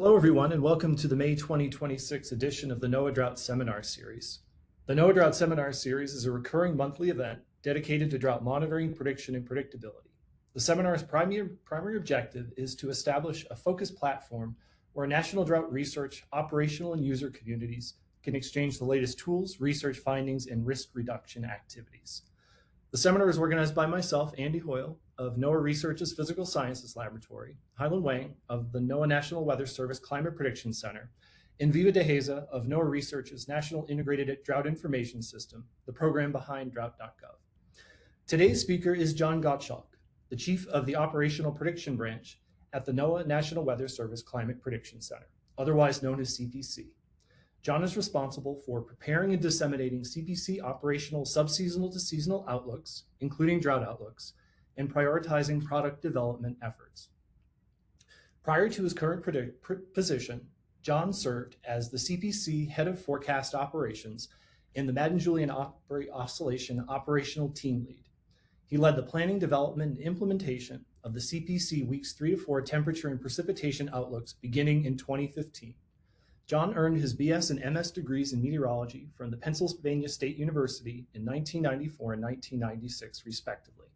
Hello, everyone, and welcome to the May 2026 edition of the NOAA Drought Seminar Series. The NOAA Drought Seminar Series is a recurring monthly event dedicated to drought monitoring, prediction, and predictability. The seminar's primary objective is to establish a focused platform where national drought research, operational, and user communities can exchange the latest tools, research findings, and risk reduction activities. The seminar is organized by myself, Andy Hoyle, of NOAA Research's Physical Sciences Laboratory, Hylan Wang of the NOAA National Weather Service Climate Prediction Center, and Viva De Heza of NOAA Research's National Integrated Drought Information System, the program behind Drought.gov. Today's speaker is John Gottschalk, the Chief of the Operational Prediction Branch at the NOAA National Weather Service Climate Prediction Center, otherwise known as CPC. John is responsible for preparing and disseminating CPC operational subseasonal to seasonal outlooks, including drought outlooks, and prioritizing product development efforts. Prior to his current position, John served as the CPC Head of Forecast Operations and the Madden-Julian Oscillation Operational Team Lead. He led the planning, development, and implementation of the CPC Weeks 3 to 4 temperature and precipitation outlooks beginning in 2015. John earned his BS and MS degrees in meteorology from the Pennsylvania State University in 1994 and 1996, respectively.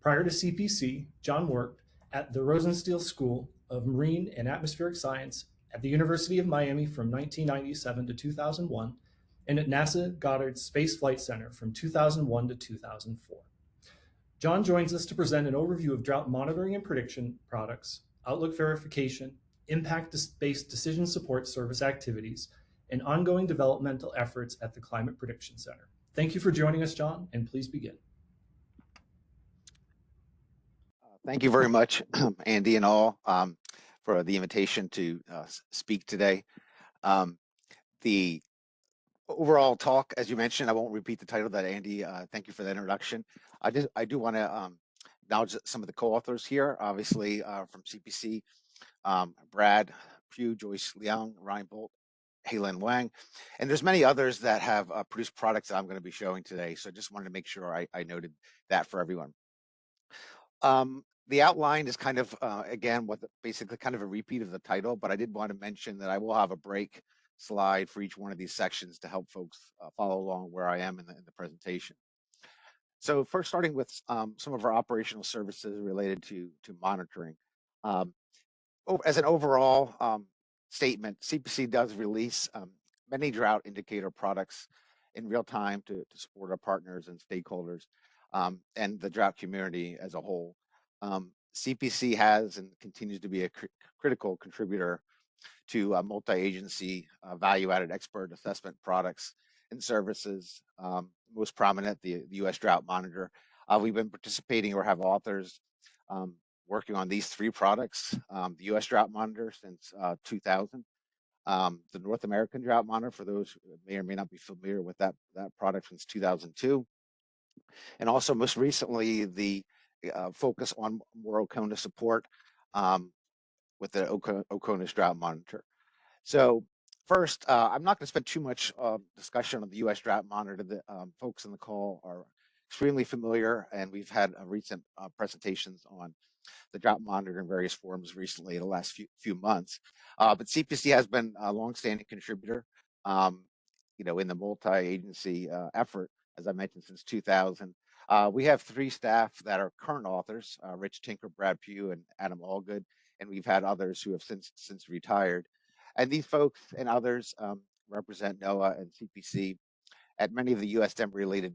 Prior to CPC, John worked at the Rosenstiel School of Marine and Atmospheric Science at the University of Miami from 1997 to 2001, and at NASA Goddard Space Flight Center from 2001 to 2004. John joins us to present an overview of drought monitoring and prediction products, outlook verification, impact-based decision support service activities, and ongoing developmental efforts at the Climate Prediction Center. Thank you for joining us, John, and please begin. Thank you very much, Andy and all, for the invitation to speak today. The overall talk, as you mentioned, I won't repeat the title that Andy, thank you for that introduction. I do want to acknowledge some of the co-authors here, obviously from CPC, Brad Pugh, Joyce Leung, Ryan Bolt, Hylan Wang, and there's many others that have produced products that I'm going to be showing today. So I just wanted to make sure I noted that for everyone. The outline is kind of, again, basically kind of a repeat of the title, but I did want to mention that I will have a break slide for each one of these sections to help folks follow along where I am in the presentation. So first, starting with some of our operational services related to monitoring. As an overall statement, CPC does release many drought indicator products in real time to support our partners and stakeholders and the drought community as a whole. CPC has and continues to be a critical contributor to multi-agency value-added expert assessment products and services, most prominent, the U.S. Drought Monitor. We've been participating or have authors working on these three products, the U.S. Drought Monitor since 2000, the North American Drought Monitor, for those who may or may not be familiar with that product, since 2002, and also most recently the focus on more OCONUS support with the OCONUS Drought Monitor. So first, I'm not going to spend too much discussion on the U.S. Drought Monitor. The folks on the call are extremely familiar, and we've had recent presentations on the Drought Monitor in various forms recently in the last few months. But CPC has been a longstanding contributor, in the multi-agency effort, as I mentioned, since 2000. We have three staff that are current authors, Rich Tinker, Brad Pugh, and Adam Allgood, and we've had others who have since retired. And these folks and others represent NOAA and CPC at many of the USDM-related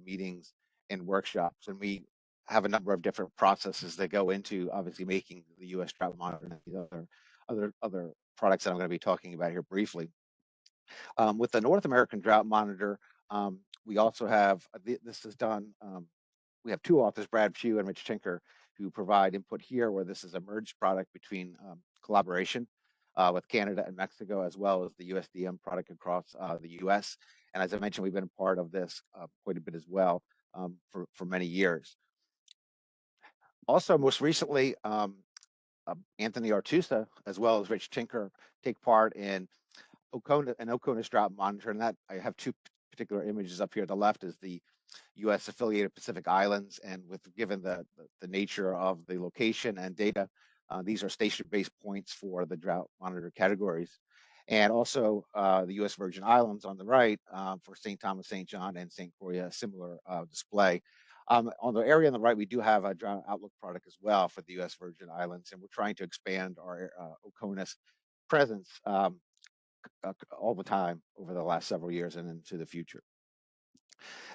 meetings and workshops. And we have a number of different processes that go into obviously making the U.S. Drought Monitor and these other products that I'm going to be talking about here briefly. With the North American Drought Monitor, we also have, this is done, we have two authors, Brad Pugh and Rich Tinker, who provide input here, where this is a merged product between collaboration with Canada and Mexico, as well as the USDM product across the US. And as I mentioned, we've been a part of this quite a bit as well for many years. Also, most recently, Anthony Artusa, as well as Rich Tinker, take part in an OCONUS Drought Monitor, and that I have two particular images up here. The left is the U.S. affiliated Pacific Islands, and given the nature of the location and data These are station-based points for the drought monitor categories. And also the U.S. Virgin Islands on the right for St. Thomas, St. John, and St. Croix, a similar display. On the area on the right, we do have a drought outlook product as well for the U.S. Virgin Islands, and we're trying to expand our OCONUS presence all the time over the last several years and into the future.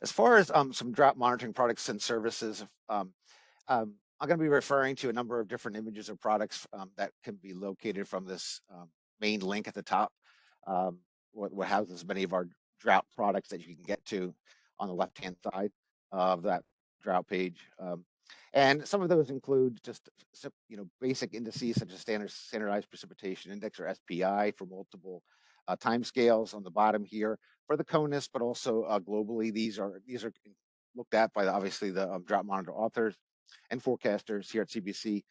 As far as some drought monitoring products and services, I'm going to be referring to a number of different images or products that can be located from this main link at the top, what houses many of our drought products that you can get to on the left-hand side of that drought page. And some of those include just basic indices such as standardized precipitation index, or SPI, for multiple timescales on the bottom here for the CONUS, but also globally. These are looked at by obviously the drought monitor authors and forecasters here at CBC,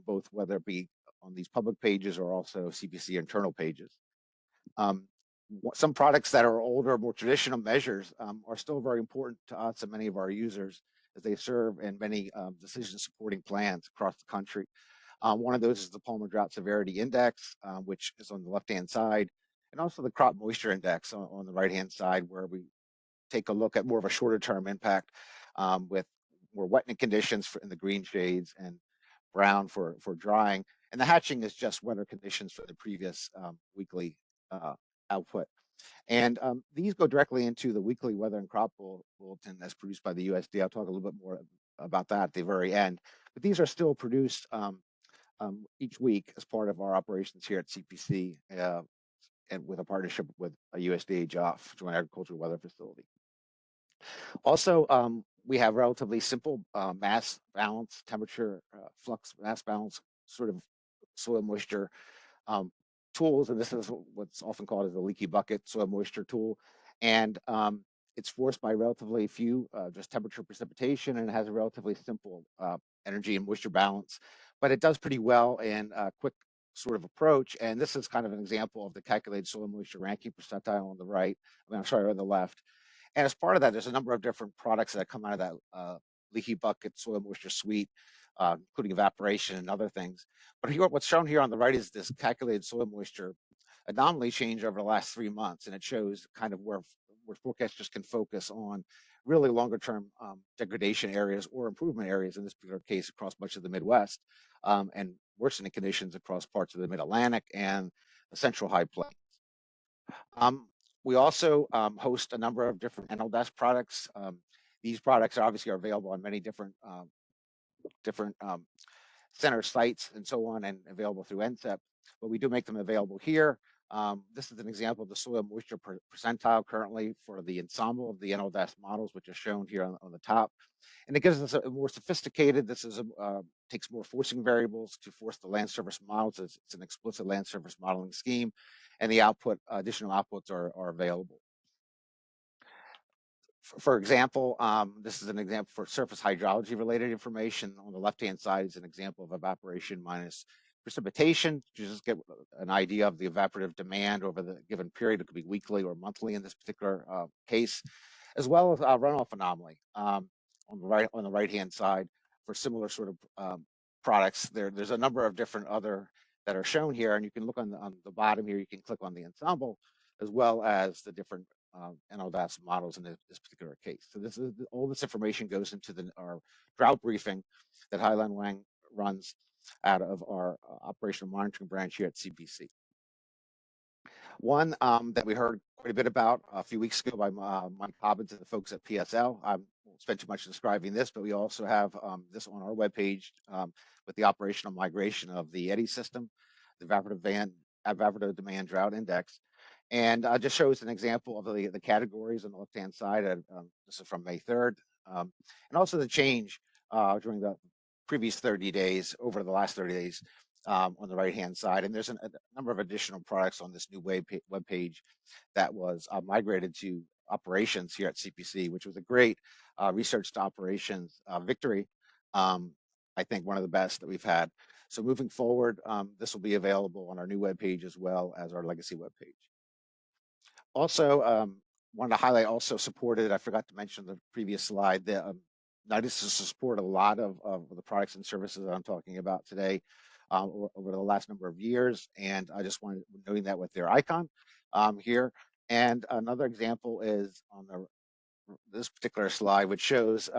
both whether it be on these public pages or also CBC internal pages. Some products that are older, more traditional measures are still very important to us and many of our users, as they serve in many decision supporting plans across the country. One of those is the Palmer Drought Severity Index, which is on the left-hand side, and also the Crop Moisture Index on the right-hand side, where we take a look at more of a shorter term impact with more wetting conditions in the green shades and brown for drying. And the hatching is just weather conditions for the previous weekly output. And these go directly into the weekly weather and crop bulletin that's produced by the USDA. I'll talk a little bit more about that at the very end. But these are still produced each week as part of our operations here at CPC and with a partnership with a USDA JOF, Joint Agricultural Weather Facility. Also, we have relatively simple mass balance, temperature, flux, mass balance, sort of soil moisture tools, and this is what's often called as a leaky bucket soil moisture tool. And it's forced by relatively few just temperature, precipitation, and it has a relatively simple energy and moisture balance, but it does pretty well in a quick sort of approach. And this is kind of an example of the calculated soil moisture ranking percentile on the right. I'm sorry, on the left. And as part of that, there's a number of different products that come out of that leaky bucket soil moisture suite, including evaporation and other things. But here, what's shown here on the right is this calculated soil moisture anomaly change over the last 3 months. And it shows kind of where forecasters can focus on really longer term degradation areas or improvement areas, in this particular case, across much of the Midwest, and worsening conditions across parts of the Mid-Atlantic and the Central High Plains. We also host a number of different NLDS products. These products obviously are available on many different center sites and so on, and available through NCEP, but we do make them available here. This is an example of the soil moisture percentile currently for the ensemble of the NLDS models, which are shown here on the top. And it gives us a more sophisticated, this is takes more forcing variables to force the land surface models. It's an explicit land surface modeling scheme, and the additional outputs are available. For example, this is an example for surface hydrology related information. On the left-hand side is an example of evaporation minus precipitation. You just get an idea of the evaporative demand over the given period. It could be weekly or monthly in this particular case, as well as runoff anomaly on the right-hand side for similar sort of products. There's a number of different other that are shown here, and you can look on the bottom here. You can click on the ensemble as well as the different NLDS models in this particular case. So all this information goes into our drought briefing that Highland Wang runs out of our operational monitoring branch here at CBC. One that we heard quite a bit about a few weeks ago by Mike Hobbins and the folks at PSL. I won't spend too much describing this, but we also have this on our webpage with the operational migration of the NIDIS system, the evaporative demand drought index. And just shows an example of the categories on the left-hand side. This is from May 3rd. And also the change during the previous 30 days over the last 30 days on the right-hand side. And there's a number of additional products on this new web page that was migrated to operations here at CPC, which was a great research to operations victory. I think one of the best that we've had. So moving forward, this will be available on our new web page as well as our legacy web page. Also, wanted to highlight, also supported, I forgot to mention the previous slide, the NIDIS support a lot of the products and services that I'm talking about today. over the last number of years. And I just wanted noting that with their icon here. And another example is on this particular slide, which shows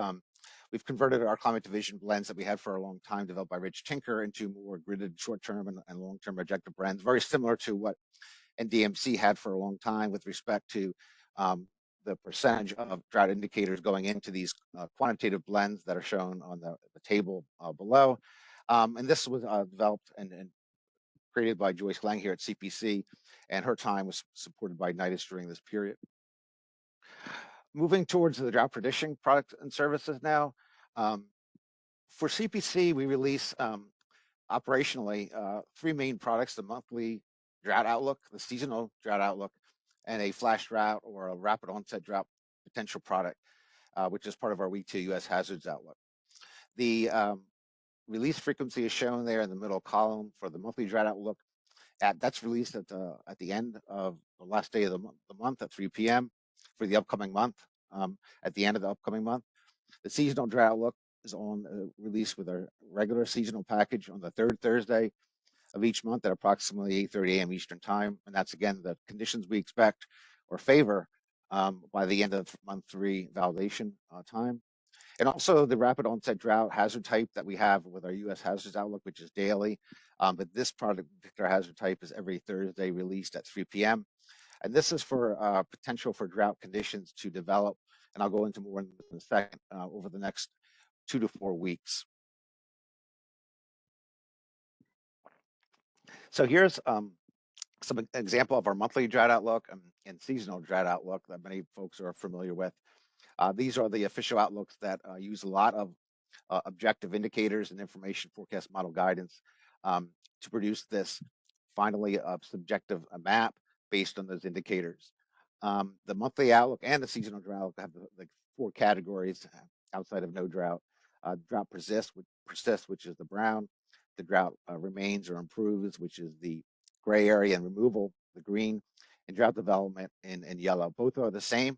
we've converted our climate division blends that we had for a long time, developed by Rich Tinker, into more gridded short-term and long-term objective blends, very similar to what NDMC had for a long time with respect to the percentage of drought indicators going into these quantitative blends that are shown on the table below. And this was developed and created by Joyce Lang here at CPC, and her time was supported by NIDIS during this period. Moving towards the drought prediction products and services now. For CPC, we release operationally 3 main products: the monthly drought outlook, the seasonal drought outlook, and a flash drought or a rapid onset drought potential product, which is part of our week 2 U.S. hazards outlook. The release frequency is shown there in the middle column for the monthly drought outlook. That's released at the end of the last day of the month at 3 p.m. for the upcoming month. At the end of the upcoming month, the seasonal drought outlook is on release with our regular seasonal package on the 3rd Thursday of each month at approximately 8:30 a.m. Eastern time, and that's again the conditions we expect or favor by the end of month 3 validation time. And also the rapid onset drought hazard type that we have with our U.S. hazards outlook, which is daily. But this particular hazard type is every Thursday released at 3 p.m. And this is for potential for drought conditions to develop. And I'll go into more in a second over the next 2 to 4 weeks. So here's some example of our monthly drought outlook and seasonal drought outlook that many folks are familiar with. These are the official outlooks that use a lot of objective indicators and information forecast model guidance to produce this finally subjective map based on those indicators. The monthly outlook and the seasonal drought outlook have the 4 categories outside of no drought. Drought persists, which is the brown. The drought remains or improves, which is the gray area, and removal, the green, and drought development in yellow. Both are the same.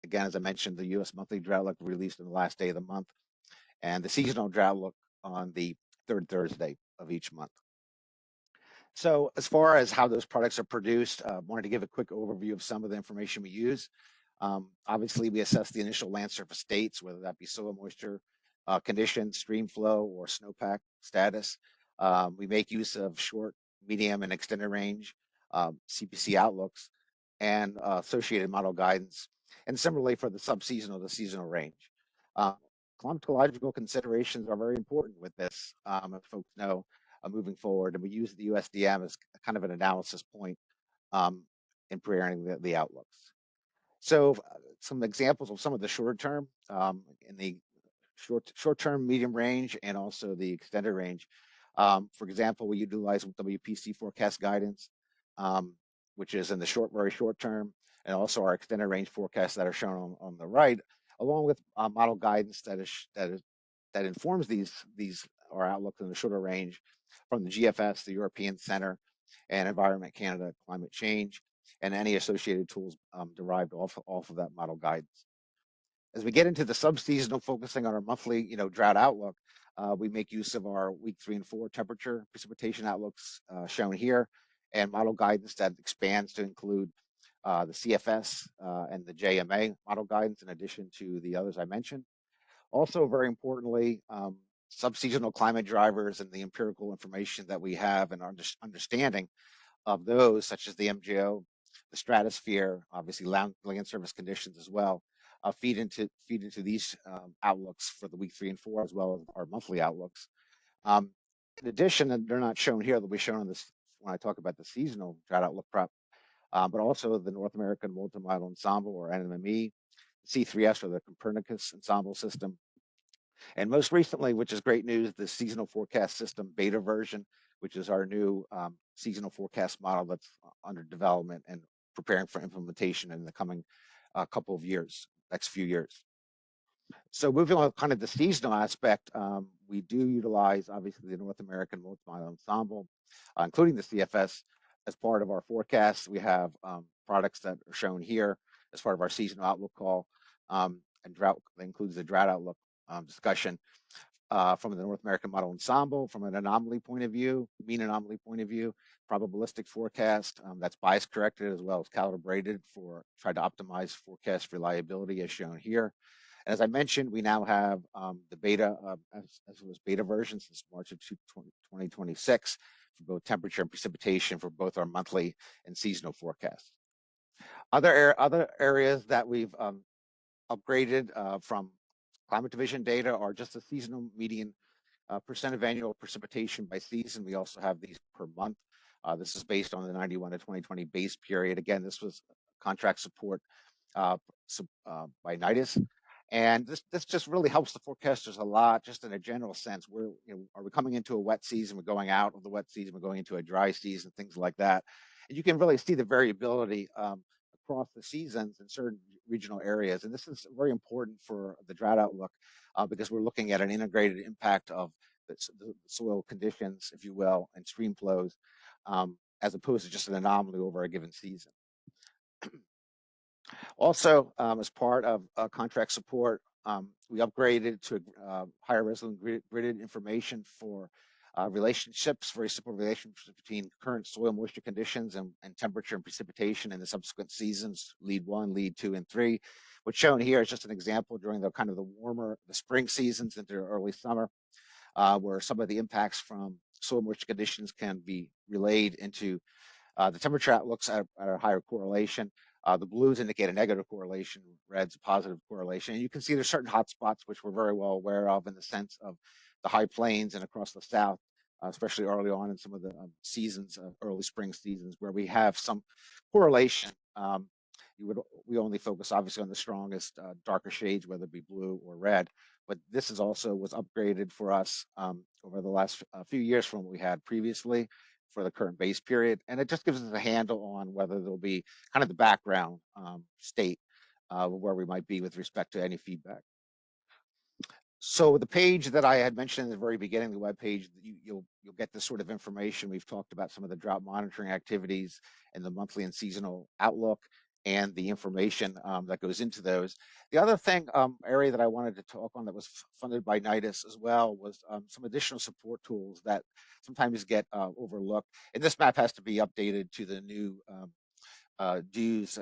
Again, as I mentioned, the U.S. monthly drought outlook released on the last day of the month, and the seasonal drought outlook on the 3rd Thursday of each month. So as far as how those products are produced, I wanted to give a quick overview of some of the information we use. Obviously, we assess the initial land surface states, whether that be soil moisture conditions, stream flow, or snowpack status. We make use of short, medium, and extended range CPC outlooks and associated model guidance. And similarly for the subseasonal, the seasonal range. Climatological considerations are very important with this, as folks know, moving forward. And we use the USDM as kind of an analysis point in preparing the outlooks. So some examples of some of the shorter term in the short-term, medium range, and also the extended range. For example, we utilize WPC forecast guidance, which is in the very short term, and also our extended range forecasts that are shown on the right, along with model guidance that informs these our outlook in the shorter range from the GFS, the European Center, and Environment Canada Climate Change, and any associated tools derived off of that model guidance. As we get into the subseasonal, focusing on our monthly, drought outlook, we make use of our week 3 and 4 temperature precipitation outlooks shown here, and model guidance that expands to include the CFS and the JMA model guidance, in addition to the others I mentioned. Also, very importantly, subseasonal climate drivers and the empirical information that we have and understanding of those, such as the MJO, the stratosphere, obviously land surface conditions as well, feed into these outlooks for the week 3 and 4, as well as our monthly outlooks. In addition, and they're not shown here, they'll be shown on this when I talk about the seasonal drought outlook prep, but also the North American Multimodal Ensemble, or NME, C3S, or the Copernicus Ensemble System, and most recently, which is great news, the seasonal forecast system beta version, which is our new seasonal forecast model that's under development and preparing for implementation in the coming couple of years, next few years. So moving on kind of the seasonal aspect, we do utilize obviously the North American Multimodal Ensemble, including the CFS, as part of our forecast. We have products that are shown here as part of our seasonal outlook call, and drought that includes the drought outlook discussion. from the North American Model Ensemble, from an anomaly point of view, mean anomaly point of view, probabilistic forecast that's bias corrected as well as calibrated for try to optimize forecast reliability as shown here. And as I mentioned, we now have the beta, as well as beta version since March of 2026 for both temperature and precipitation for both our monthly and seasonal forecasts. Other areas that we've upgraded from climate division data are just the seasonal median percent of annual precipitation by season. We also have these per month. This is based on the 91 to 2020 base period. Again, this was contract support by NIDIS. And this just really helps the forecasters a lot, just in a general sense. Are we coming into a wet season? We're going out of the wet season. We're going into a dry season, things like that. And you can really see the variability across the seasons in certain regional areas. And this is very important for the drought outlook because we're looking at an integrated impact of the soil conditions, if you will, and stream flows, as opposed to just an anomaly over a given season. Also, as part of contract support, we upgraded to higher resolution gridded information for relationships, very simple relationships between current soil moisture conditions and temperature and precipitation in the subsequent seasons, lead 1, lead 2, and 3. What's shown here is just an example during the kind of the warmer, the spring seasons into early summer, where some of the impacts from soil moisture conditions can be relayed into the temperature outlooks at a higher correlation. The blues indicate a negative correlation, reds a positive correlation. And you can see there's certain hotspots which we're very well aware of in the sense of the high plains and across the south, especially early on in some of the seasons, early spring seasons, where we have some correlation. We only focus obviously on the strongest darker shades, whether it be blue or red. But this is also was upgraded for us over the last few years from what we had previously for the current base period. And it just gives us a handle on whether there'll be kind of the background state where we might be with respect to any feedback. So the page that I had mentioned in the very beginning, the web page, you'll get this sort of information. We've talked about some of the drought monitoring activities and the monthly and seasonal outlook and the information that goes into those. The other thing, area that I wanted to talk on that was funded by NIDIS as well was some additional support tools that sometimes get overlooked. And this map has to be updated to the new dues,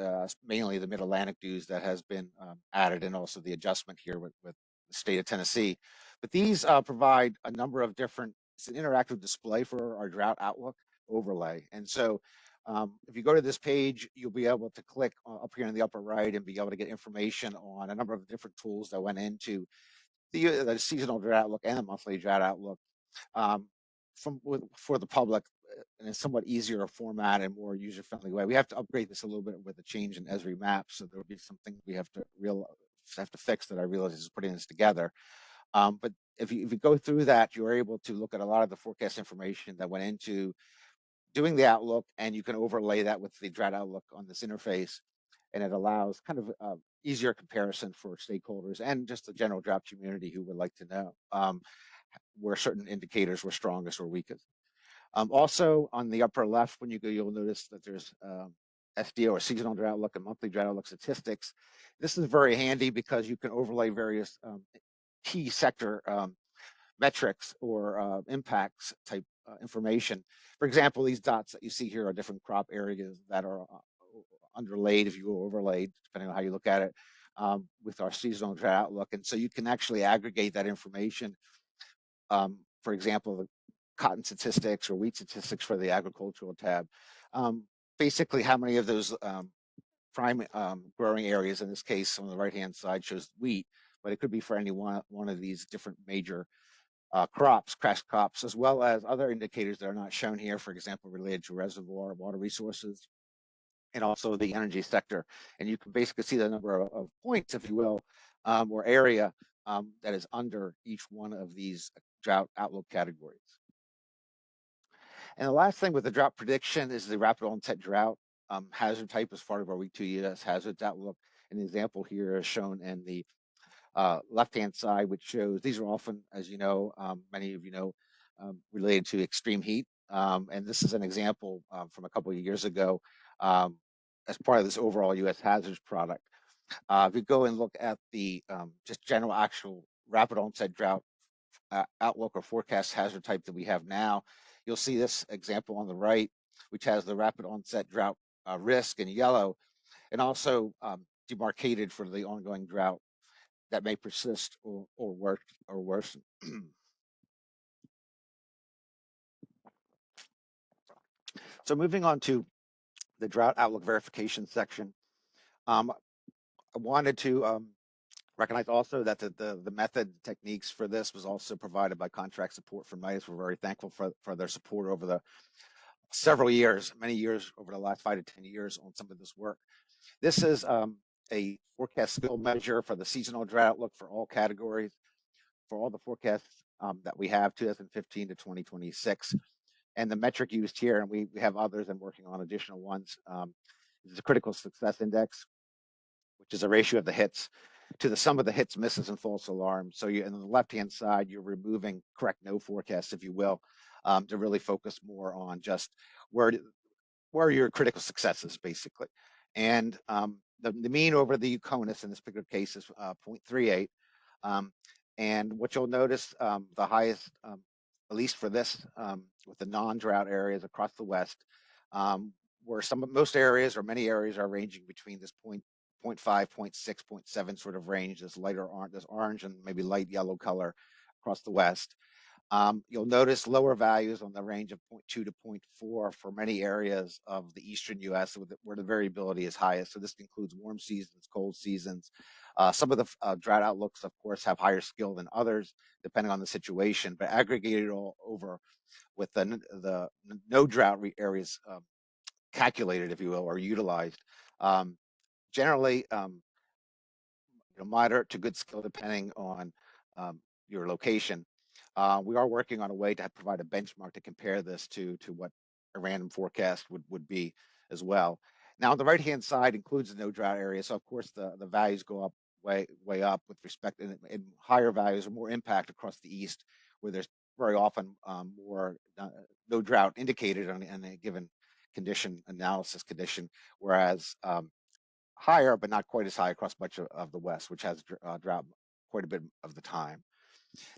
mainly the Mid-Atlantic dues that has been added, and also the adjustment here with the state of Tennessee. But these provide a number of different, it's an interactive display for our drought outlook overlay. And so if you go to this page, you'll be able to click up here in the upper right and be able to get information on a number of different tools that went into the seasonal drought outlook and the monthly drought outlook for the public in a somewhat easier format and more user-friendly way. We have to upgrade this a little bit with a change in Esri maps, so there will be something we have to fix that I realize is putting this together. But if you go through that, you're able to look at a lot of the forecast information that went into doing the outlook, and you can overlay that with the drought outlook on this interface, and it allows kind of easier comparison for stakeholders and just the general drought community who would like to know where certain indicators were strongest or weakest. Also, on the upper left, when you go, you'll notice that there's SDO or seasonal drought outlook and monthly drought outlook statistics. This is very handy because you can overlay various key sector metrics or impacts type information. For example, these dots that you see here are different crop areas that are underlaid, if you will, overlaid, depending on how you look at it, with our seasonal drought outlook. And so you can actually aggregate that information. For example, the cotton statistics or wheat statistics for the agricultural tab. Basically, how many of those prime growing areas, in this case, on the right-hand side shows wheat, but it could be for any one of these different major crops, crash crops, as well as other indicators that are not shown here, for example, related to reservoir water resources, and also the energy sector. And you can basically see the number of points, if you will, or area that is under each one of these drought outlook categories. And the last thing with the drought prediction is the rapid onset drought hazard type as part of our week 2 U.S. hazards outlook. An example here is shown in the left-hand side, which shows these are often, as you know, many of you know, related to extreme heat. And this is an example from a couple of years ago as part of this overall U.S. hazards product. If you go and look at the just general actual rapid onset drought outlook or forecast hazard type that we have now. You'll see this example on the right, which has the rapid onset drought risk in yellow, and also demarcated for the ongoing drought that may persist or worsen. So moving on to the drought outlook verification section, I wanted to recognize also that the method techniques for this was also provided by contract support from NIDIS. We're very thankful for their support over the several years, many years over the last 5 to 10 years on some of this work. This is a forecast skill measure for the seasonal drought outlook for all categories, for all the forecasts that we have 2015 to 2026. And the metric used here, and we have others and working on additional ones, is the critical success index, which is a ratio of the hits to the sum of the hits, misses, and false alarms. So you, on the left-hand side, you're removing correct no forecasts, if you will, to really focus more on just where are your critical successes, basically. And the mean over the CONUS in this particular case is 0.38. And what you'll notice, the highest, at least for this, with the non-drought areas across the West, where most areas or many areas are ranging between this 0.5, 0.6, 0.7 sort of range, this orange and maybe light yellow color across the West. You'll notice lower values on the range of 0.2 to 0.4 for many areas of the eastern U.S. where the variability is highest. So this includes warm seasons, cold seasons. Some of the drought outlooks, of course, have higher skill than others, depending on the situation, but aggregated all over with the no drought areas calculated, if you will, or utilized. Generally, moderate to good skill depending on your location. We are working on a way to provide a benchmark to compare this to what a random forecast would be as well. Now, on the right-hand side includes the no drought area. So, of course, the values go up way up with respect, and higher values or more impact across the east, where there's very often more no drought indicated on a given condition analysis condition, whereas higher, but not quite as high across much of the West, which has drought quite a bit of the time.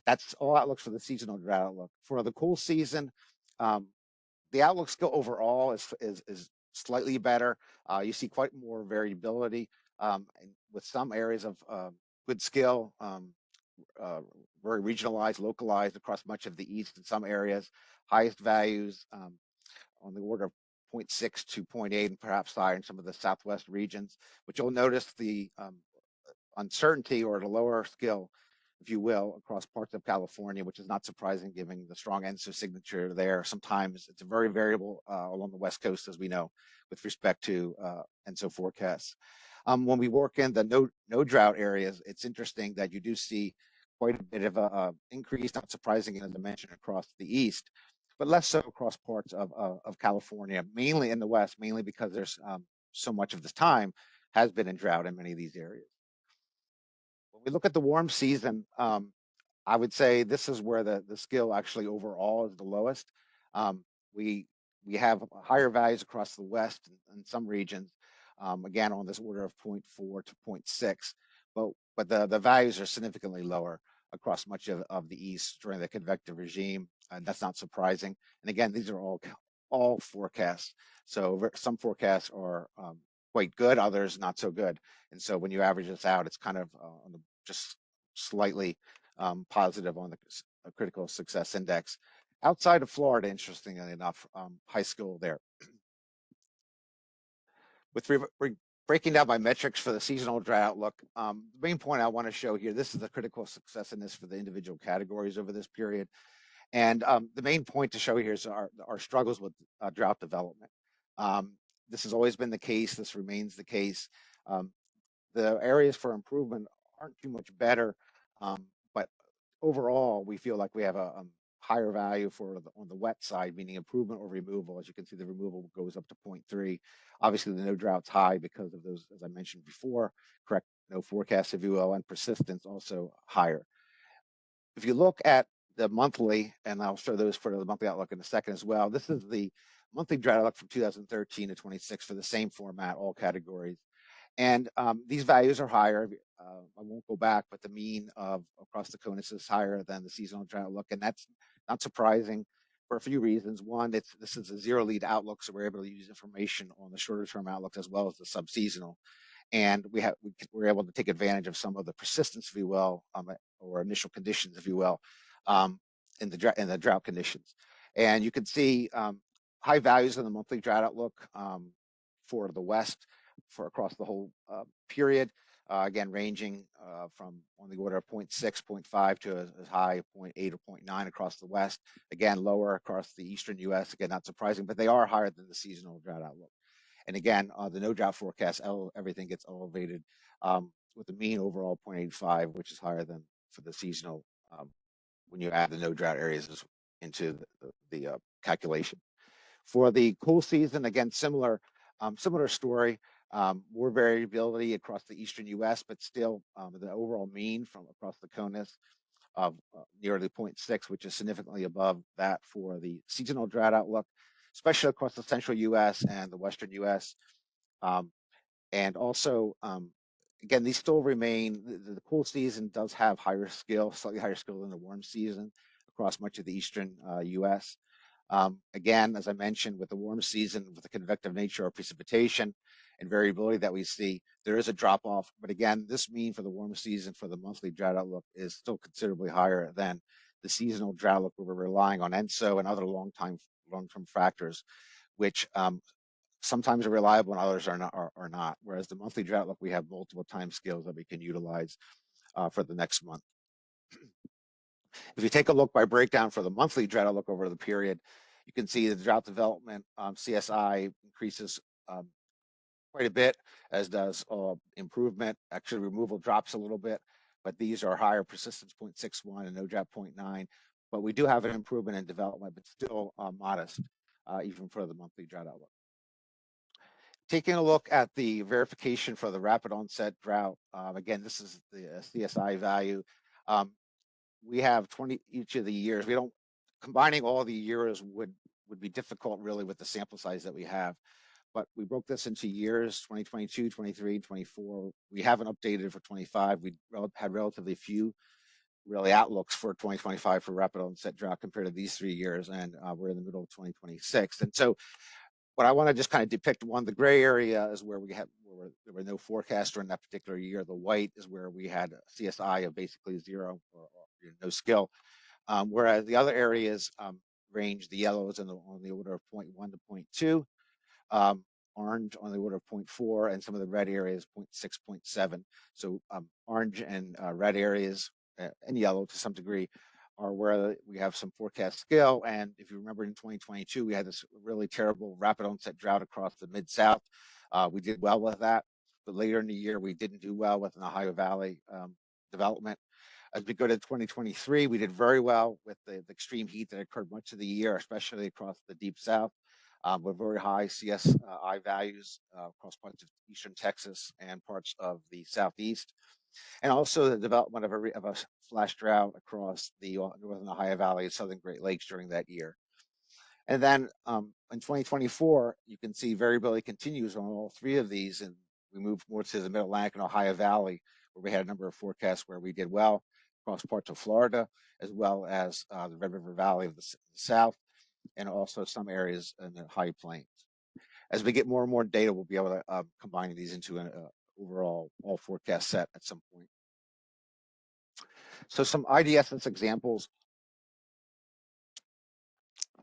That's all outlooks for the seasonal drought outlook. For the cool season, the outlook skill overall is slightly better. You see quite more variability with some areas of good skill, very regionalized, localized across much of the East in some areas. Highest values on the order of 0.6 to 0.8 and perhaps higher in some of the Southwest regions. But you'll notice the uncertainty or the lower skill, if you will, across parts of California, which is not surprising given the strong ENSO signature there. Sometimes it's a very variable along the West Coast, as we know, with respect to ENSO forecasts. When we work in the no drought areas, it's interesting that you do see quite a bit of a increase, not surprising, as I mentioned, across the East, but less so across parts of California, mainly in the West, mainly because there's so much of this time has been in drought in many of these areas. When we look at the warm season, I would say this is where the skill actually overall is the lowest. We have higher values across the West in some regions, again on this order of 0.4 to 0.6, but the values are significantly lower across much of the East during the convective regime, and that's not surprising. And again, these are all forecasts. So some forecasts are quite good, others not so good. And so when you average this out, it's kind of just slightly positive on the critical success index. Outside of Florida, interestingly enough, high skill there. With breaking down my metrics for the seasonal drought outlook, the main point I want to show here, this is the critical success in this for the individual categories over this period. And the main point to show here is our struggles with drought development. This has always been the case. This remains the case. The areas for improvement aren't too much better, but overall, we feel like we have a higher value on the wet side, meaning improvement or removal. As you can see, the removal goes up to 0.3. Obviously, the no drought's high because of those, as I mentioned before, correct no forecast, if you will, and persistence also higher. If you look at the monthly, and I'll show those for the monthly outlook in a second as well. This is the monthly drought outlook from 2013 to 26 for the same format, all categories. And these values are higher. I won't go back, but the mean of across the CONUS is higher than the seasonal drought outlook, and that's not surprising for a few reasons. One, this is a zero lead outlook, so we're able to use information on the shorter term outlooks as well as the subseasonal, and we're able to take advantage of some of the persistence, if you will, or initial conditions, if you will, in the drought conditions. And you can see high values in the monthly drought outlook for the West for across the whole period, again, ranging from on the order of 0.6, 0.5 to as high as 0.8 or 0.9 across the West. Again, lower across the Eastern US. Again, not surprising, but they are higher than the seasonal drought outlook. And again, the no drought forecast, everything gets elevated with the mean overall 0.85, which is higher than for the seasonal when you add the no drought areas into the calculation. For the cool season, again, similar story, more variability across the Eastern US, but still the overall mean from across the CONUS of nearly 0.6, which is significantly above that for the seasonal drought outlook, especially across the central US and the Western US. And also, again, these still remain, the cool season does have higher skill, slightly higher skill than the warm season across much of the Eastern US. Again, as I mentioned, with the warm season, with the convective nature of precipitation and variability that we see, there is a drop off. But again, this mean for the warm season for the monthly drought outlook is still considerably higher than the seasonal drought outlook, where we're relying on ENSO and other long-term factors, which sometimes are reliable and others are not. Whereas the monthly drought outlook, we have multiple time scales that we can utilize for the next month. If you take a look by breakdown for the monthly drought outlook over the period, you can see the drought development CSI increases quite a bit, as does improvement. Actually, removal drops a little bit, but these are higher persistence 0.61 and no drought 0.9. But we do have an improvement in development, but still modest, even for the monthly drought outlook. Taking a look at the verification for the rapid onset drought, again, this is the CSI value. We have 20 each of the years. We don't, combining all the years would be difficult really with the sample size that we have, but we broke this into years, 2022, 23, 24. We haven't updated for 25. We had relatively few really outlooks for 2025 for rapid onset drought compared to these 3 years, and we're in the middle of 2026. And so what I want to just kind of depict, one, the gray area is where there were no forecaster in that particular year. The white is where we had a CSI of basically zero or no skill. Whereas the other areas range, the yellows on the order of 0.1 to 0.2, orange on the order of 0.4, and some of the red areas 0.6, 0.7. So orange and red areas and yellow to some degree are where we have some forecast skill. And if you remember, in 2022, we had this really terrible rapid onset drought across the Mid-South. We did well with that, but later in the year, we didn't do well with an Ohio Valley development. As we go to 2023, we did very well with the extreme heat that occurred much of the year, especially across the Deep South, with very high CSI values across parts of eastern Texas and parts of the Southeast. And also the development of a flash drought across the northern Ohio Valley and southern Great Lakes during that year. And then in 2024, you can see variability continues on all three of these, and we move more to the Mid-Atlantic and Ohio Valley, where we had a number of forecasts where we did well across parts of Florida, as well as the Red River Valley of the South, and also some areas in the High Plains. As we get more and more data, we'll be able to combine these into an overall all forecast set at some point. So some IDSS examples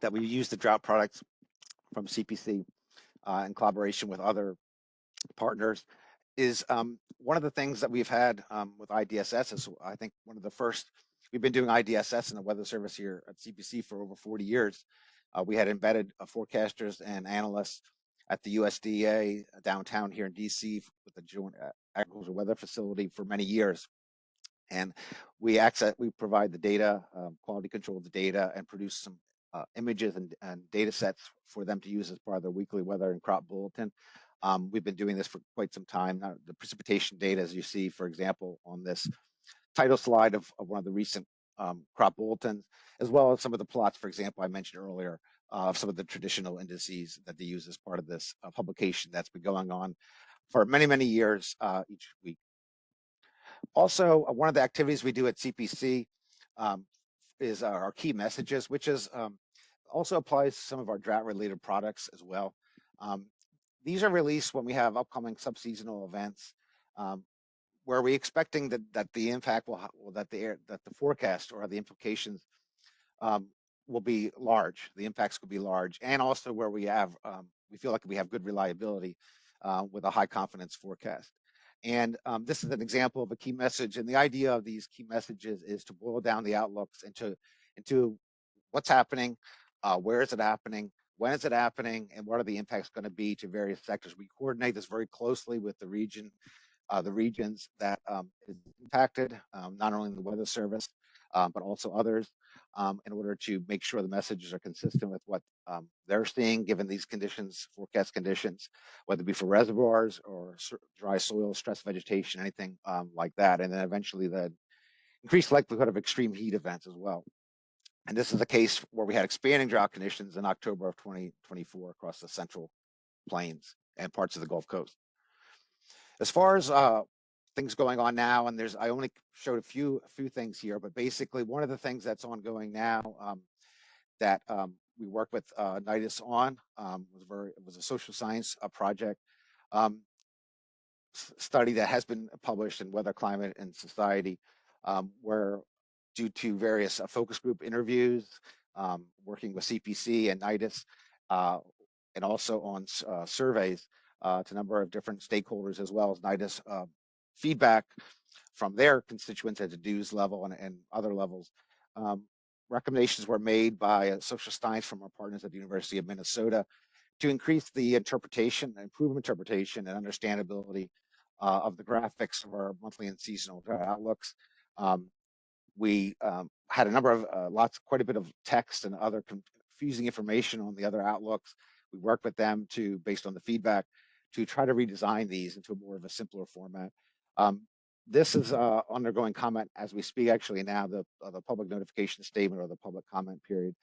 that we use the drought products from CPC in collaboration with other partners is one of the things that we've had with IDSS is, I think, one of the first. We've been doing IDSS in the Weather Service here at CPC for over 40 years. We had embedded forecasters and analysts at the USDA downtown here in DC with the Joint Agricultural Weather Facility for many years. And we provide the data, quality control of the data, and produce some images and data sets for them to use as part of their weekly weather and crop bulletin. We've been doing this for quite some time. Now, the precipitation data, as you see, for example, on this title slide of one of the recent crop bulletins, as well as some of the plots, for example, I mentioned earlier, of some of the traditional indices that they use as part of this publication that's been going on for many, many years each week. Also, one of the activities we do at CPC is our key messages, which is also applies to some of our drought-related products as well. These are released when we have upcoming subseasonal events, where we're expecting that the impact that the forecast or the implications will be large. The impacts could be large, and also where we feel like we have good reliability with a high confidence forecast. And this is an example of a key message. And the idea of these key messages is to boil down the outlooks into what's happening, where is it happening, when is it happening, and what are the impacts going to be to various sectors. We coordinate this very closely with the regions that is impacted, not only the Weather Service, but also others, in order to make sure the messages are consistent with what they're seeing given these conditions, forecast conditions, whether it be for reservoirs or dry soil, stress vegetation, anything like that. And then eventually the increased likelihood of extreme heat events as well. And this is a case where we had expanding drought conditions in October of 2024 across the Central Plains and parts of the Gulf Coast. As far as things going on now, and I only showed a few things here, but basically one of the things that's ongoing now that we work with NIDIS on was a social science project study that has been published in Weather, Climate, and Society, where due to various focus group interviews, working with CPC and NIDIS, and also on surveys to a number of different stakeholders, as well as NIDIS feedback from their constituents at the dues level and other levels. Recommendations were made by social science from our partners at the University of Minnesota to increase the improve interpretation and understandability of the graphics of our monthly and seasonal outlooks. We had a number of quite a bit of text and other confusing information on the other outlooks. We worked with them based on the feedback, to try to redesign these into more of a simpler format. This is undergoing comment as we speak. Actually, now the public notification statement or the public comment period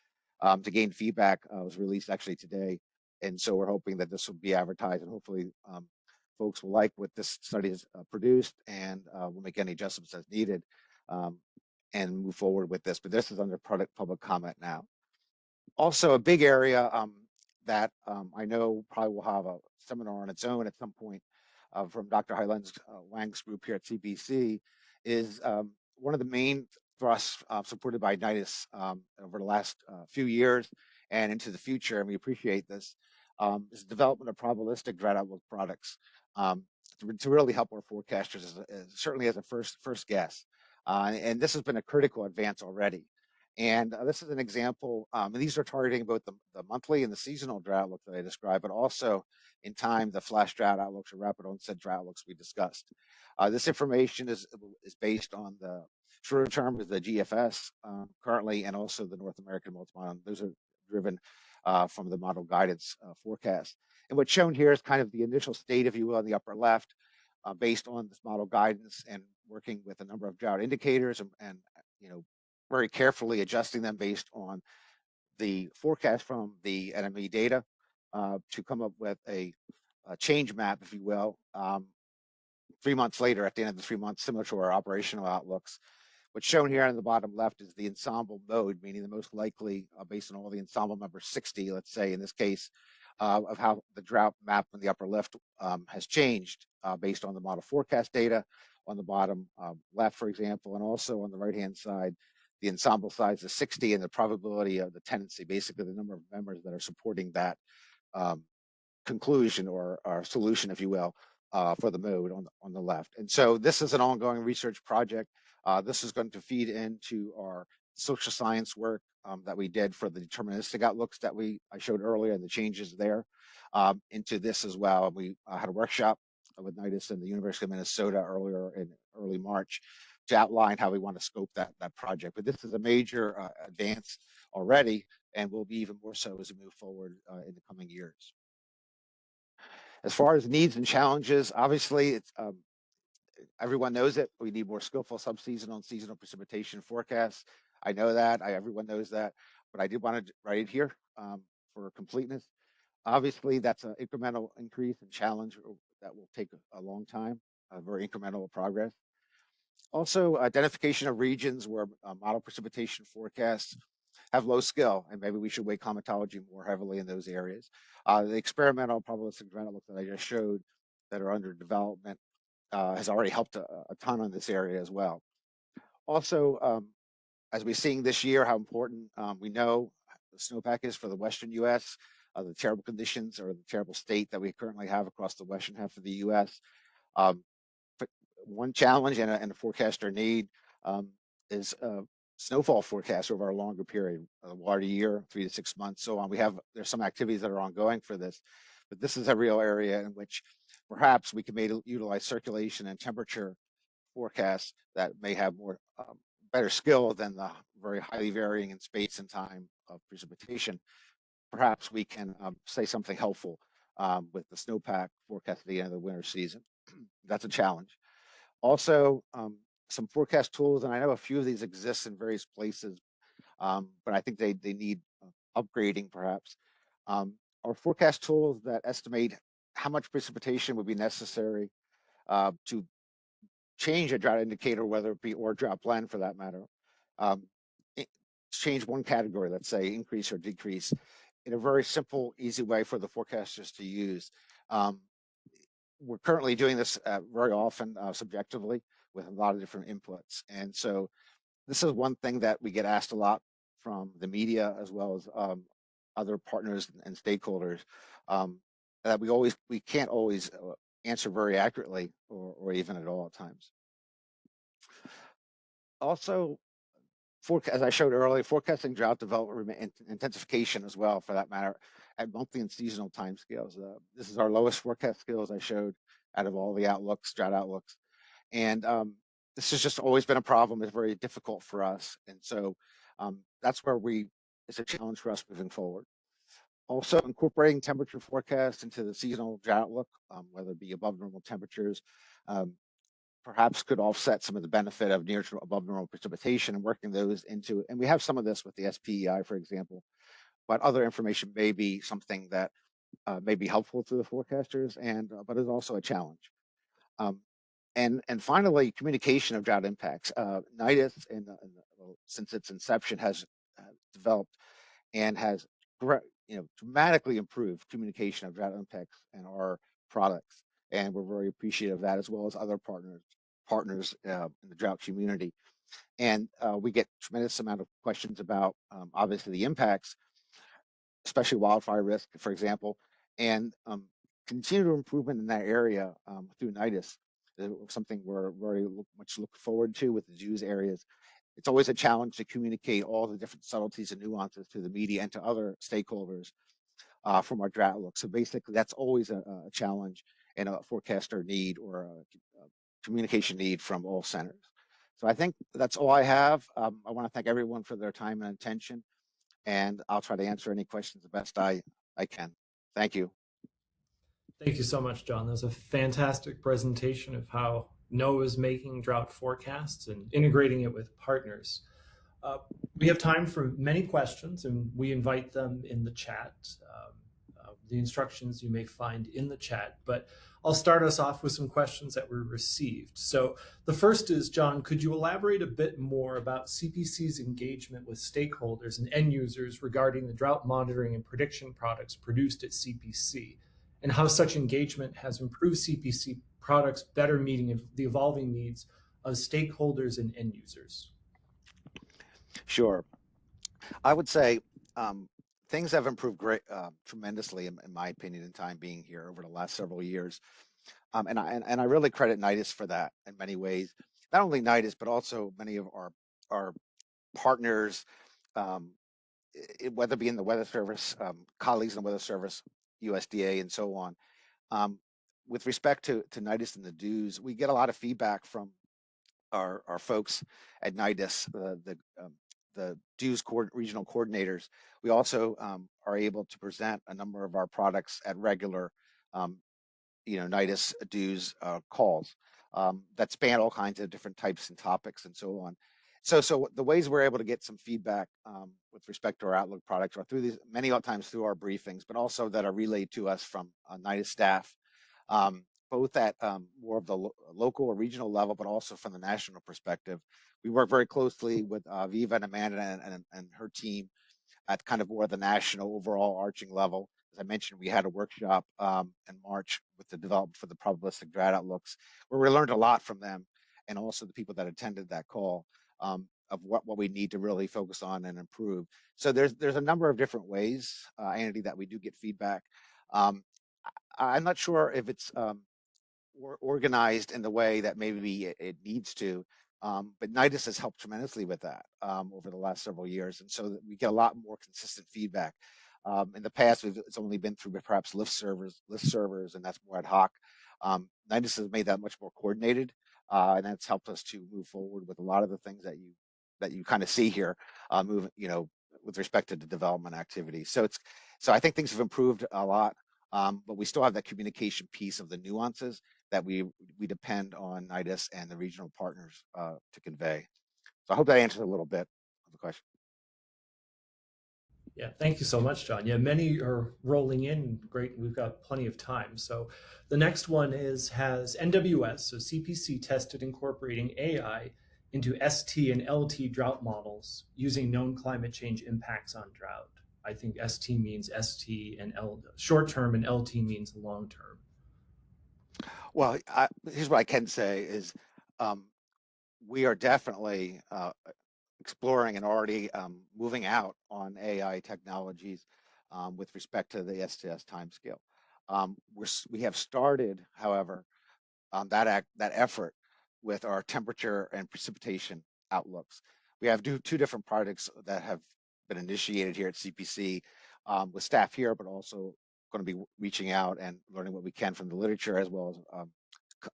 to gain feedback was released actually today, and so we're hoping that this will be advertised, and hopefully folks will like what this study has produced, and we'll make any adjustments as needed and move forward with this. But this is under public comment now. Also, a big area that I know probably will have a seminar on its own at some point from Dr. Hailen's Wang's group here at CBC is one of the main thrusts supported by NIDIS over the last few years and into the future, and we appreciate this, is the development of probabilistic drought outlook products to really help our forecasters, certainly as a first guess. And this has been a critical advance already. And this is an example, and these are targeting both the monthly and the seasonal drought outlook that I described, but also in time, the flash drought outlooks or rapid onset drought outlooks we discussed. This information is based on the shorter term is the GFS currently, and also the North American multi-model. Those are driven from the model guidance forecast. And what's shown here is kind of the initial state, if you will, in the upper left, based on this model guidance and working with a number of drought indicators and very carefully adjusting them based on the forecast from the NME data to come up with a change map, if you will, 3 months later at the end of the 3 months, similar to our operational outlooks. What's shown here on the bottom left is the ensemble mode, meaning the most likely, based on all the ensemble members, 60, let's say, in this case, of how the drought map in the upper left has changed based on the model forecast data on the bottom left, for example, and also on the right-hand side, the ensemble size is 60 and the probability of the tendency, basically the number of members that are supporting that conclusion or solution, if you will, for the mode on the left. And so this is an ongoing research project. This is going to feed into our social science work that we did for the deterministic outlooks that I showed earlier, and the changes there into this as well. We had a workshop with NIDIS and the University of Minnesota earlier in early March to outline how we want to scope that project. But this is a major advance already, and will be even more so as we move forward in the coming years. As far as needs and challenges, obviously, it's everyone knows it. We need more skillful subseasonal and seasonal precipitation forecasts. I know that. Everyone knows that. But I did want to write it here for completeness. Obviously, that's an incremental increase and challenge that will take a long time, very incremental progress. Also, identification of regions where model precipitation forecasts have low skill, and maybe we should weigh climatology more heavily in those areas. The experimental probabilistic outlook that I just showed that are under development has already helped a ton on this area as well. Also, as we're seeing this year, how important we know the snowpack is for the western U.S., the terrible conditions or the terrible state that we currently have across the western half of the U.S. Um, one challenge and a forecaster need is snowfall forecast over a longer period, a year, 3 to 6 months, so on. There's some activities that are ongoing for this, but this is a real area in which perhaps we can utilize circulation and temperature forecasts that may have more better skill than the very highly varying in space and time of precipitation. Perhaps we can say something helpful with the snowpack forecast at the end of the winter season. That's a challenge. Also, some forecast tools, and I know a few of these exist in various places, but I think they need upgrading perhaps. Are forecast tools that estimate how much precipitation would be necessary to change a drought indicator, whether it be or drought blend for that matter. Change one category, let's say increase or decrease, in a very simple, easy way for the forecasters to use. We're currently doing this very often subjectively with a lot of different inputs. And so this is one thing that we get asked a lot from the media as well as other partners and stakeholders that we can't always answer very accurately or even at all at times. Also, as I showed earlier, forecasting drought development and intensification as well, for that matter, at monthly and seasonal timescales. This is our lowest forecast skills I showed out of all the drought outlooks. And this has just always been a problem. It's very difficult for us. And so that's where it's a challenge for us moving forward. Also, incorporating temperature forecasts into the seasonal drought outlook, whether it be above normal temperatures, perhaps could offset some of the benefit of near to above normal precipitation and working those into, and we have some of this with the SPEI, for example, but other information may be something that may be helpful to the forecasters, but is also a challenge. And finally, communication of drought impacts. NIDIS, since its inception, has developed and has dramatically improved communication of drought impacts and our products. And we're very appreciative of that, as well as other partners in the drought community. And we get tremendous amount of questions about obviously the impacts, especially wildfire risk, for example, and continued improvement in that area through NIDIS is something we're very much look forward to with the DEWS areas. It's always a challenge to communicate all the different subtleties and nuances to the media and to other stakeholders from our drought look. So basically, that's always a challenge and a forecaster need or a communication need from all centers. So I think that's all I have. I want to thank everyone for their time and attention, and I'll try to answer any questions the best I can. Thank you. Thank you so much, John. That was a fantastic presentation of how NOAA is making drought forecasts and integrating it with partners. We have time for many questions, and we invite them in the chat. The instructions you may find in the chat, but I'll start us off with some questions that were received. So the first is, John, could you elaborate a bit more about CPC's engagement with stakeholders and end users regarding the drought monitoring and prediction products produced at CPC, and how such engagement has improved CPC products better meeting the evolving needs of stakeholders and end users? Sure. I would say things have improved tremendously, in my opinion, in time being here over the last several years. And I really credit NIDIS for that in many ways. Not only NIDIS, but also many of our partners, whether it be in the Weather Service, colleagues in the Weather Service, USDA, and so on. With respect to NIDIS and the DEWS, we get a lot of feedback from our folks at NIDIS, the DEWS regional coordinators. We also are able to present a number of our products at regular, NIDIS DEWS calls that span all kinds of different types and topics and so on. So the ways we're able to get some feedback with respect to our Outlook products are through these, many times through our briefings, but also that are relayed to us from NIDIS staff. But both at more of the local or regional level, but also from the national perspective. We work very closely with Viva and Amanda and her team at kind of more the national overall arching level. As I mentioned, we had a workshop in March with the development for the probabilistic drought outlooks, where we learned a lot from them and also the people that attended that call of what we need to really focus on and improve. So there's a number of different ways, Andy, that we do get feedback. Um, I'm not sure if it's organized in the way that maybe it needs to. But NIDIS has helped tremendously with that over the last several years. And so that we get a lot more consistent feedback. In the past, it's only been through perhaps list servers, and that's more ad hoc. NIDIS has made that much more coordinated, and that's helped us to move forward with a lot of the things that you kind of see here, moving, with respect to the development activity. So I think things have improved a lot, but we still have that communication piece of the nuances that we depend on NIDIS and the regional partners to convey. So I hope that answers a little bit of the question. Yeah, thank you so much, John. Yeah, many are rolling in. Great, we've got plenty of time. So the next one is, has NWS, so CPC, tested incorporating AI into ST and LT drought models using known climate change impacts on drought? I think ST means ST and short term, and LT means long term. Well, here's what I can say is we are definitely exploring and already moving out on AI technologies with respect to the STS timescale. We have started, however, that effort with our temperature and precipitation outlooks. We have two different projects that have been initiated here at CPC with staff here, but also going to be reaching out and learning what we can from the literature as well as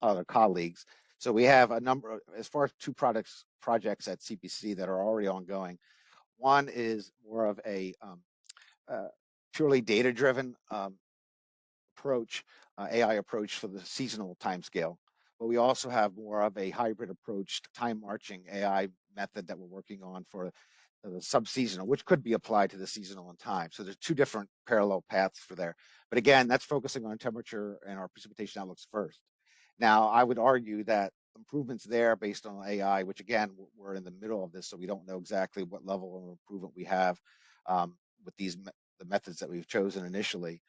other colleagues. So we have a number, as far as two projects at CPC that are already ongoing. One is more of a purely data-driven approach, AI approach for the seasonal timescale. But we also have more of a hybrid approach, time marching AI method that we're working on for the sub-seasonal, which could be applied to the seasonal in time. So there's two different parallel paths for there. But again, that's focusing on temperature and our precipitation outlooks first. Now, I would argue that improvements there based on AI, which again, we're in the middle of this, so we don't know exactly what level of improvement we have with the methods that we've chosen initially.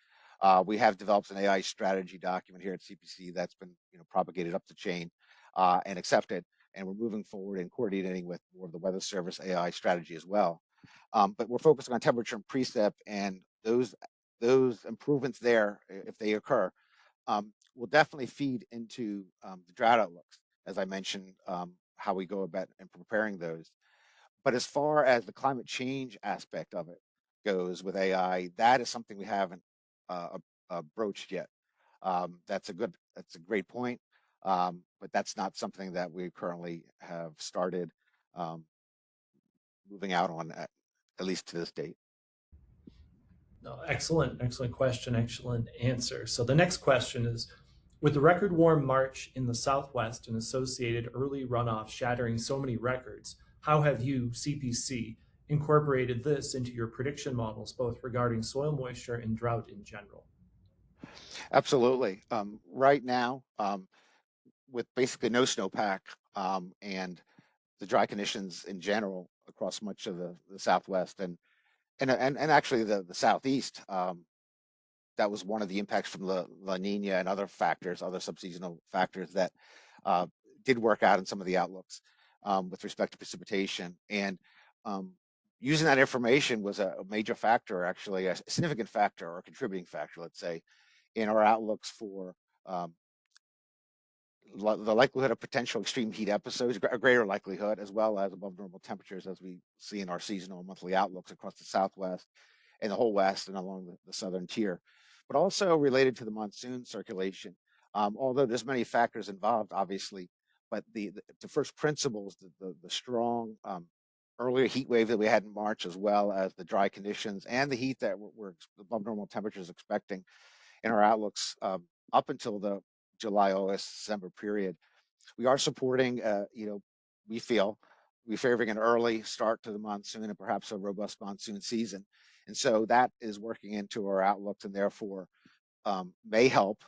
We have developed an AI strategy document here at CPC that's been propagated up the chain and accepted, and we're moving forward and coordinating with more of the Weather Service AI strategy as well. But we're focusing on temperature and precip, and those improvements there, if they occur, will definitely feed into the drought outlooks, as I mentioned, how we go about and preparing those. But as far as the climate change aspect of it goes with AI, that is something we haven't broached yet. That's a great point, but that's not something that we currently have started moving out on at least to this date. No, excellent question, excellent answer. So the next question is, with the record warm March in the Southwest and associated early runoff shattering so many records, how have you, CPC, incorporated this into your prediction models, both regarding soil moisture and drought in general? Absolutely. Right now, with basically no snowpack and the dry conditions in general across much of the Southwest and actually the Southeast, that was one of the impacts from La Nina and other factors, other subseasonal factors that did work out in some of the outlooks with respect to precipitation. And using that information was a major factor, actually a significant factor or a contributing factor, let's say, in our outlooks for the likelihood of potential extreme heat episodes, a greater likelihood, as well as above normal temperatures, as we see in our seasonal and monthly outlooks across the Southwest and the whole West and along the southern tier, but also related to the monsoon circulation. Although there's many factors involved, obviously, but the first principles, the strong earlier heat wave that we had in March, as well as the dry conditions and the heat that we're above normal temperatures expecting in our outlooks up until the July, August, December period. We are supporting, we feel, we're favoring an early start to the monsoon and perhaps a robust monsoon season. And so that is working into our outlooks and therefore may help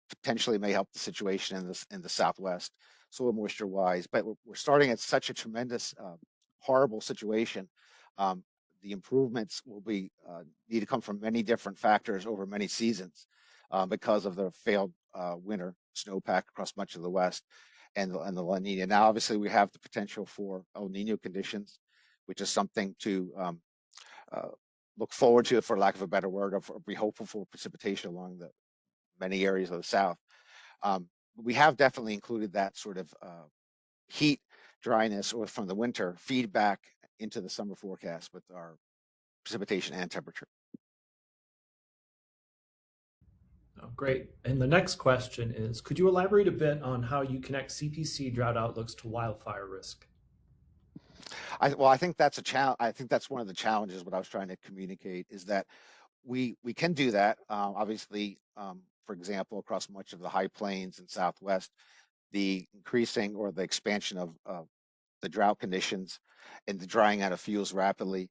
potentially may help the situation in the Southwest, soil moisture wise. But we're starting at such a tremendous, horrible situation. Um, the improvements will be need to come from many different factors over many seasons because of the failed winter snowpack across much of the West and the La Nina. Now, obviously, we have the potential for El Nino conditions, which is something to uh, look forward to, for lack of a better word, or be hopeful for precipitation along the many areas of the South. We have definitely included that sort of heat, dryness, or from the winter feedback into the summer forecast with our precipitation and temperature. Oh, great. And the next question is, could you elaborate a bit on how you connect CPC drought outlooks to wildfire risk? Well, I think that's a challenge. I think that's one of the challenges. What I was trying to communicate is that we can do that. Obviously, for example, across much of the high plains and Southwest, the increasing or the expansion of the drought conditions and the drying out of fuels rapidly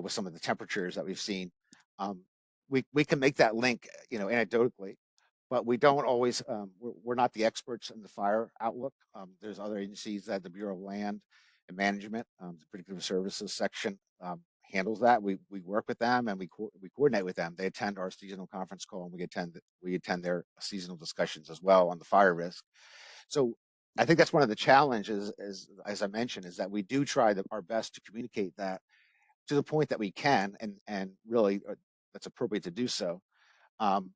with some of the temperatures that we've seen. Um, we can make that link, anecdotally, but we don't always. We're not the experts in the fire outlook. There's other agencies that the Bureau of Land and Management, the Predictive Services section, handles that. We work with them and we coordinate with them. They attend our seasonal conference call and we attend their seasonal discussions as well on the fire risk. So I think that's one of the challenges, as I mentioned, is that we do try our best to communicate that to the point that we can, and really that's appropriate to do so. Um,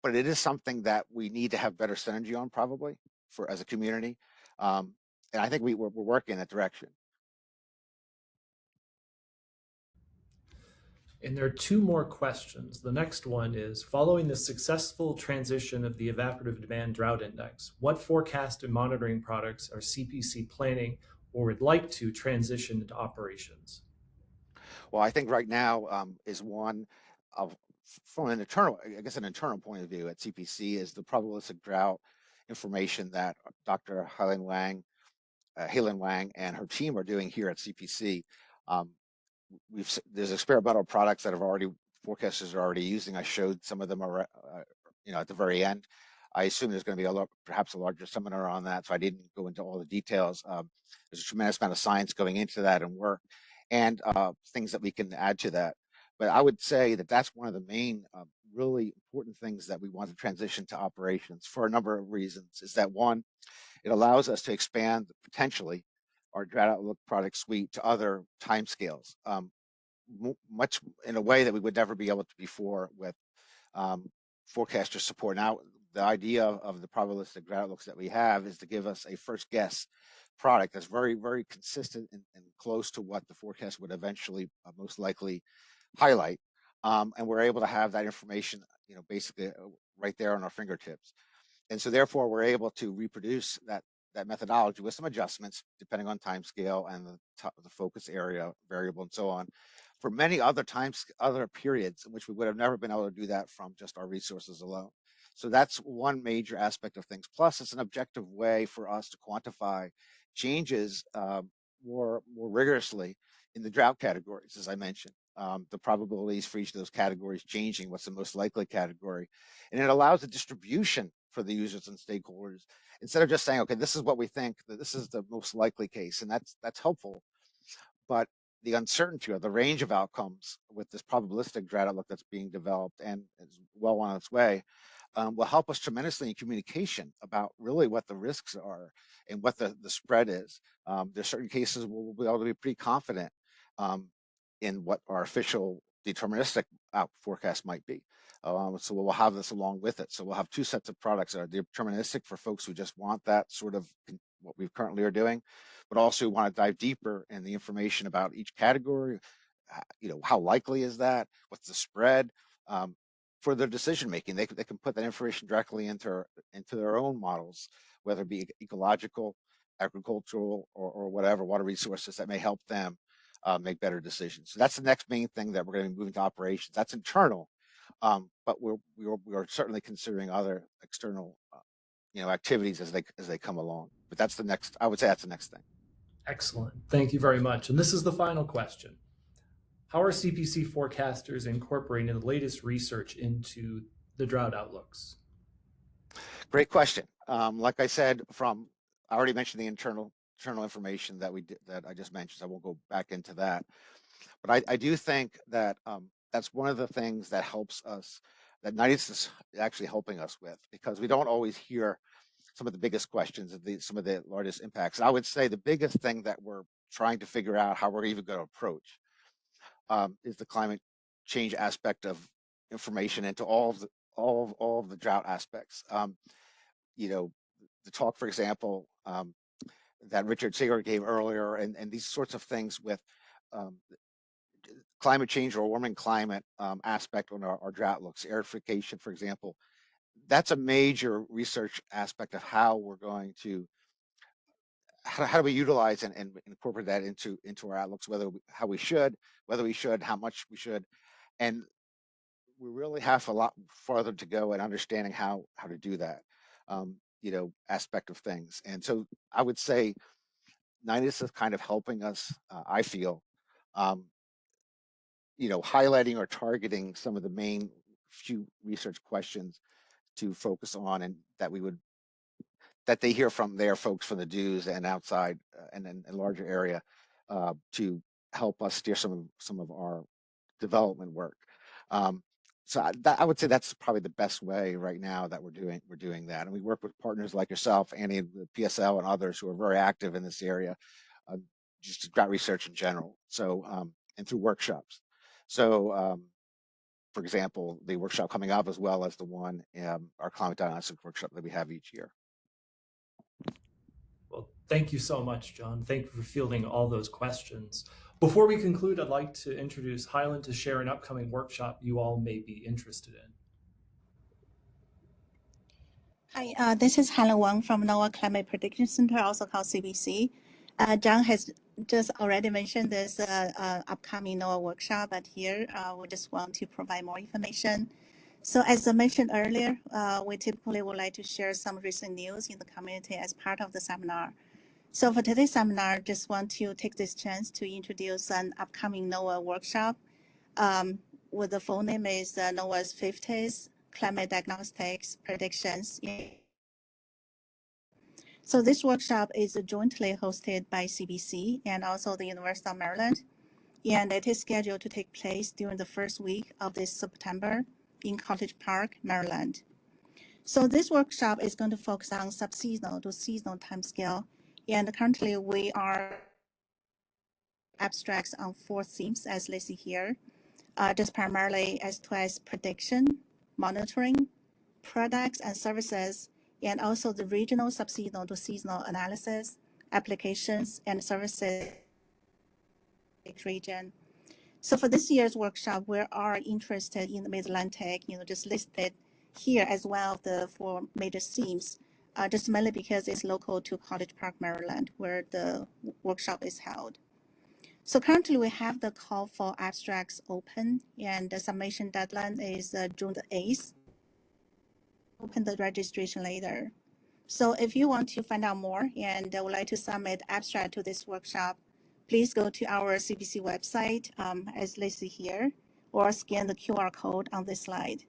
but it is something that we need to have better synergy on, probably, for as a community. And I think we're working in that direction. And there are two more questions. The next one is, following the successful transition of the Evaporative Demand Drought Index, what forecast and monitoring products are CPC planning or would like to transition into operations? Well, I think right now is one of, from an internal, I guess, an internal point of view at CPC, is the probabilistic drought information that Dr. Helen Wang and her team are doing here at CPC. Um, there's experimental products that have already forecasters are already using. I showed some of them at the very end. I assume there's going to be perhaps a larger seminar on that, so I didn't go into all the details. There's a tremendous amount of science going into that and work, and things that we can add to that. But I would say that that's one of the main, really important things that we want to transition to operations for a number of reasons. Is that one, it allows us to expand potentially our drought outlook product suite to other timescales, much in a way that we would never be able to before with forecaster support. Now, the idea of the probabilistic drought outlooks that we have is to give us a first guess product that's very, very consistent and close to what the forecast would eventually most likely highlight. And we're able to have that information, basically right there on our fingertips. And so therefore we're able to reproduce that methodology with some adjustments depending on time scale and the focus area variable and so on, for many other periods in which we would have never been able to do that from just our resources alone. So that's one major aspect of things. Plus, it's an objective way for us to quantify changes more rigorously in the drought categories, as I mentioned. The probabilities for each of those categories changing, what's the most likely category. And it allows a distribution for the users and stakeholders, instead of just saying, okay, this is what we think, that this is the most likely case. And that's helpful. But the uncertainty or the range of outcomes with this probabilistic drought outlook that's being developed and is well on its way will help us tremendously in communication about really what the risks are and what the spread is. There's certain cases where we'll be able to be pretty confident in what our official deterministic forecast might be. So we'll have this along with it. So we'll have two sets of products that are deterministic for folks who just want that sort of what we currently are doing, but also want to dive deeper in the information about each category. How likely is that? What's the spread? For their decision making, they can put that information directly into their own models, whether it be ecological, agricultural, or whatever water resources that may help them make better decisions. So that's the next main thing that we're going to be moving to operations. That's internal, but we're certainly considering other external activities as they come along. But that's the next. I would say that's the next thing. Excellent. Thank you very much. And this is the final question. How are CPC forecasters incorporating the latest research into the drought outlooks? Great question. Like I said, I already mentioned the internal information that that I just mentioned. So I won't go back into that. But I do think that that's one of the things that helps us, that NIDIS is actually helping us with, because we don't always hear some of the biggest questions, some of the largest impacts. I would say the biggest thing that we're trying to figure out how we're even going to approach is the climate change aspect of information into all of the drought aspects. You know, the talk, for example, that Richard Seger gave earlier, and these sorts of things with climate change or warming climate aspect on our drought looks, airification, for example. That's a major research aspect of how we're going to, how do we utilize and incorporate that into our outlooks, how we should, how much we should. And we really have a lot farther to go in understanding how to do that, aspect of things. And so I would say NIDIS is kind of helping us, I feel, highlighting or targeting some of the main few research questions to focus on, and that they hear from their folks from the DEWs and outside and in a larger area to help us steer some of our development work. So I would say that's probably the best way right now that we're doing that. And we work with partners like yourself, Annie, the PSL, and others who are very active in this area, just drought research in general. So and through workshops. So for example, the workshop coming up, as well as the one, our climate diagnostics workshop that we have each year. Well, thank you so much, John. Thank you for fielding all those questions. Before we conclude, I'd like to introduce Highland to share an upcoming workshop you all may be interested in. Hi, this is Highland Wang from NOAA Climate Prediction Center, also called CBC. John has just already mentioned this upcoming NOAA workshop, but here we just want to provide more information. So as I mentioned earlier, we typically would like to share some recent news in the community as part of the seminar. So for today's seminar, just want to take this chance to introduce an upcoming NOAA workshop. With the full name is NOAA's 50th Climate Diagnostics Predictions. So this workshop is jointly hosted by CBC and also the University of Maryland, and it is scheduled to take place during the first week of this September in College Park, Maryland. So this workshop is going to focus on subseasonal to seasonal timescale, and currently we are abstracts on 4 themes as listed here, just primarily as prediction, monitoring, products and services, and also the regional subseasonal to seasonal analysis, applications, and services region. So for this year's workshop, we are interested in the Mid-Atlantic, just listed here as well the 4 major themes, just mainly because it's local to College Park, Maryland, where the workshop is held. So currently we have the call for abstracts open, and the submission deadline is June the 8th. Open the registration later. So if you want to find out more and would like to submit abstract to this workshop, please go to our CBC website as listed here, or scan the QR code on this slide.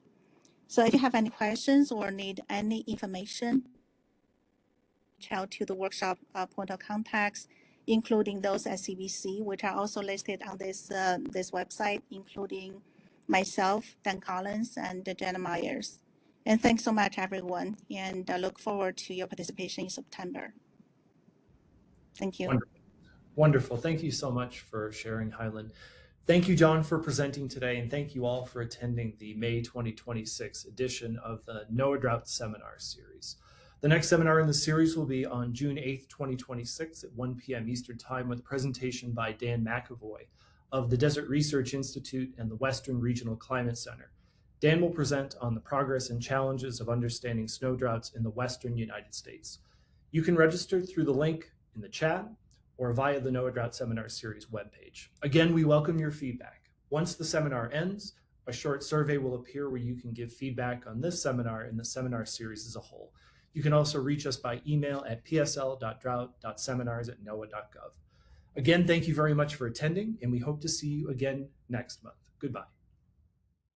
So if you have any questions or need any information, reach out to the workshop point of contacts, including those at CBC, which are also listed on this website, including myself, Dan Collins, and Jenna Myers. And thanks so much, everyone, and I look forward to your participation in September. Thank you. Wonderful. Thank you so much for sharing, Highland. Thank you, John, for presenting today, and thank you all for attending the May 2026 edition of the NOAA Drought Seminar Series. The next seminar in the series will be on June 8th, 2026 at 1 p.m. Eastern Time with a presentation by Dan McAvoy of the Desert Research Institute and the Western Regional Climate Center. Dan will present on the progress and challenges of understanding snow droughts in the Western United States. You can register through the link in the chat or via the NOAA Drought Seminar Series webpage. Again, we welcome your feedback. Once the seminar ends, a short survey will appear where you can give feedback on this seminar and the seminar series as a whole. You can also reach us by email at psl.drought.seminars@noaa.gov. Again, thank you very much for attending, and we hope to see you again next month. Goodbye.